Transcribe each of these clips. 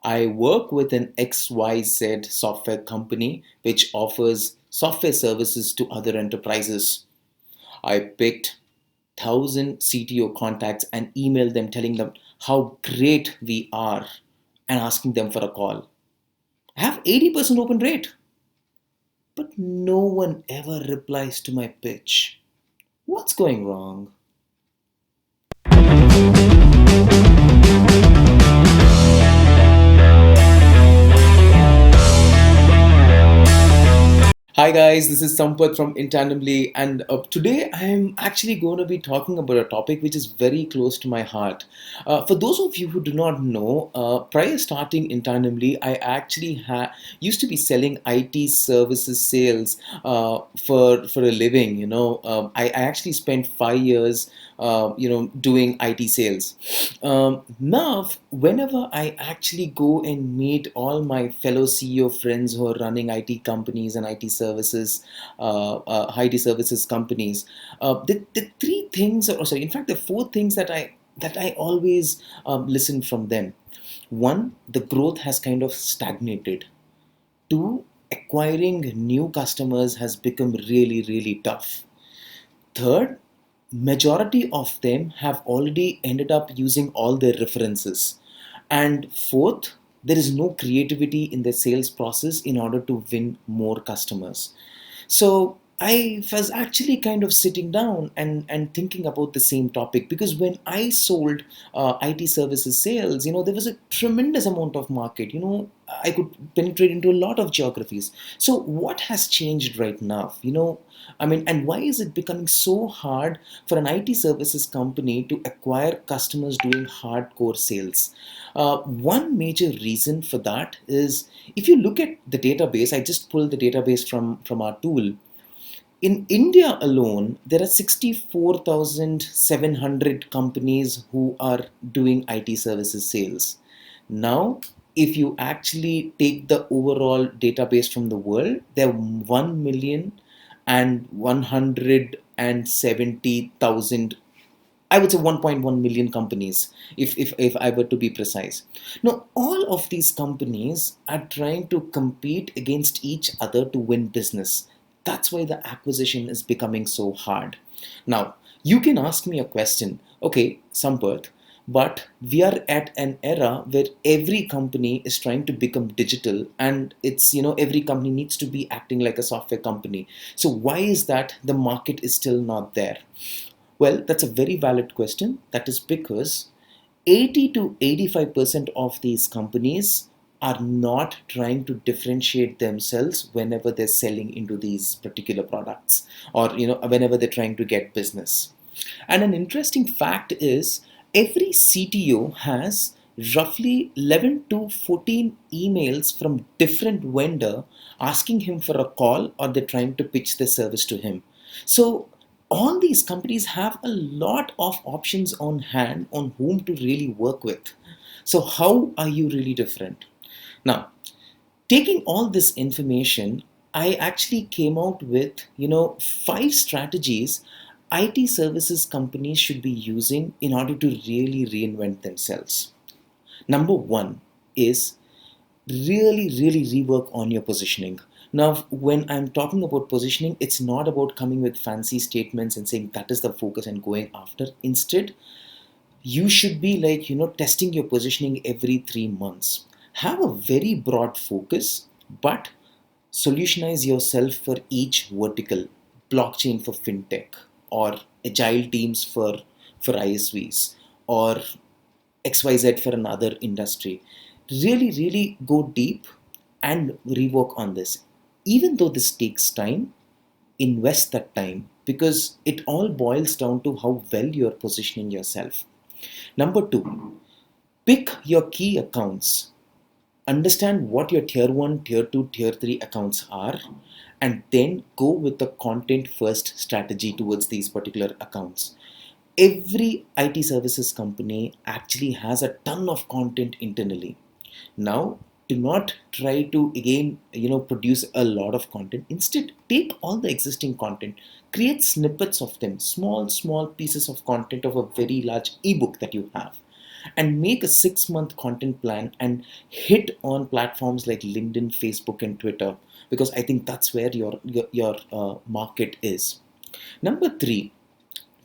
I work with an XYZ software company which offers software services to other enterprises. I picked 1,000 CTO contacts and emailed them telling them how great we are and asking them for a call. I have 80% open rate, but no one ever replies to my pitch. What's going wrong? Hi guys, this is Sampath from Intandemly, and today I am actually going to be talking about a topic which is very close to my heart. For those of you who do not know, prior starting Intandemly, I actually used to be selling IT services sales for a living. I actually spent 5 years, doing IT sales. Now, whenever I actually go and meet all my fellow CEO friends who are running IT companies and IT services companies, the three things, or sorry, in fact, the four things that I always listen from them. One, the growth has kind of stagnated. Two, acquiring new customers has become really, really tough. Third, majority of them have already ended up using all their references. And fourth, there is no creativity in the sales process in order to win more customers. So I was actually kind of sitting down and thinking about the same topic, because when I sold IT services sales, there was a tremendous amount of market. I could penetrate into a lot of geographies. So what has changed right now? And why is it becoming so hard for an IT services company to acquire customers doing hardcore sales? One major reason for that is, if you look at the database, I just pulled the database from our tool. In India alone, there are 64,700 companies who are doing IT services sales. Now, if you actually take the overall database from the world, there are 1,170,000, I would say 1.1 million companies, if I were to be precise. Now, all of these companies are trying to compete against each other to win business. That's why the acquisition is becoming so hard. Now, you can ask me a question. Okay, Sampath, but we are at an era where every company is trying to become digital, and every company needs to be acting like a software company. So why is that the market is still not there? Well, that's a very valid question. That is because 80 to 85% of these companies are not trying to differentiate themselves whenever they're selling into these particular products, or whenever they're trying to get business. And an interesting fact is, every CTO has roughly 11 to 14 emails from different vendor asking him for a call, or they're trying to pitch the service to him. So all these companies have a lot of options on hand on whom to really work with. So how are you really different? Now, taking all this information, I actually came out with, 5 strategies IT services companies should be using in order to really reinvent themselves. Number one is really, really rework on your positioning. Now, when I'm talking about positioning, it's not about coming with fancy statements and saying that is the focus and going after. Instead, you should be like, testing your positioning every 3 months. Have a very broad focus, but solutionize yourself for each vertical. Blockchain for fintech, or agile teams for ISVs, or XYZ for another industry. Really, really go deep and rework on this. Even though this takes time, invest that time, because it all boils down to how well you're positioning yourself. Number two, pick your key accounts. Understand what your tier 1, tier 2, tier 3 accounts are, and then go with the content first strategy towards these particular accounts. Every IT services company actually has a ton of content internally. Now, do not try to again produce a lot of content. Instead, take all the existing content, create snippets of them, small pieces of content of a very large ebook that you have, and make a 6-month content plan and hit on platforms like LinkedIn, Facebook, and Twitter, because I think that's where your market is. Number three,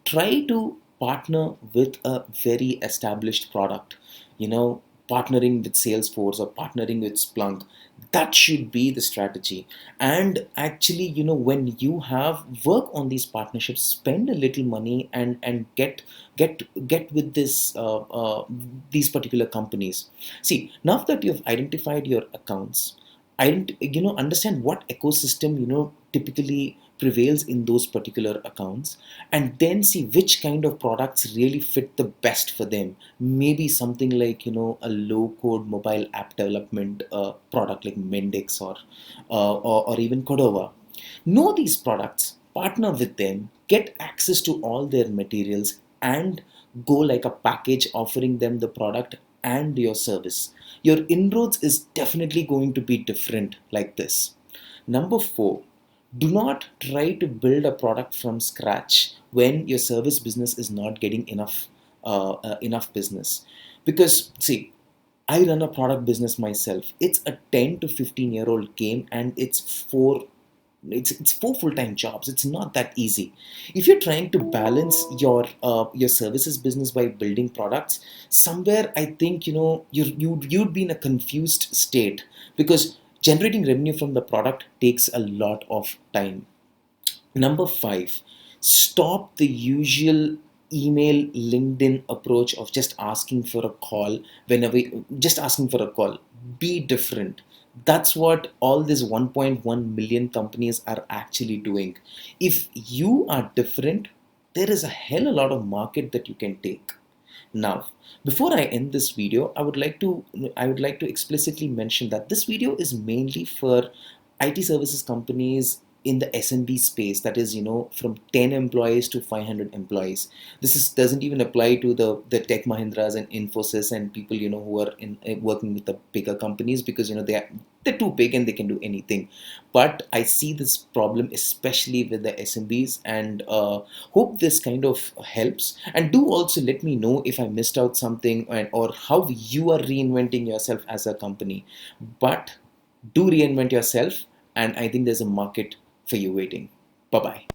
try to partner with a very established product. You know, partnering with Salesforce or partnering with Splunk, that should be the strategy. And actually, when you have work on these partnerships, spend a little money and get with these particular companies. See, now that you've identified your accounts, understand what ecosystem typically prevails in those particular accounts, and then see which kind of products really fit the best for them. Maybe something like a low code mobile app development product like Mendix, or even Cordova. Know these products, partner with them, get access to all their materials, and go like a package offering them the product and your service. Your inroads is definitely going to be different like this. Number four, do not try to build a product from scratch when your service business is not getting enough business. Because see, I run a product business myself. It's a 10 to 15 year old game, and it's four full-time jobs. It's not that easy. If you're trying to balance your services business by building products, somewhere I think you'd be in a confused state, because generating revenue from the product takes a lot of time. Number five, stop the usual email, LinkedIn approach of just asking for a call whenever, just asking for a call. Be different. That's what all these 1.1 million companies are actually doing. If you are different, there is a hell a lot of market that you can take. Now, before I end this video, I would like to explicitly mention that this video is mainly for IT services companies in the SMB space, that is, from 10 employees to 500 employees. Doesn't even apply to the Tech Mahindras and Infosys and people who are working with the bigger companies, because they're too big and they can do anything. But I see this problem especially with the SMBs, and hope this kind of helps. And do also let me know if I missed out something, or how you are reinventing yourself as a company. But do reinvent yourself, and I think there's a market for you waiting. Bye bye.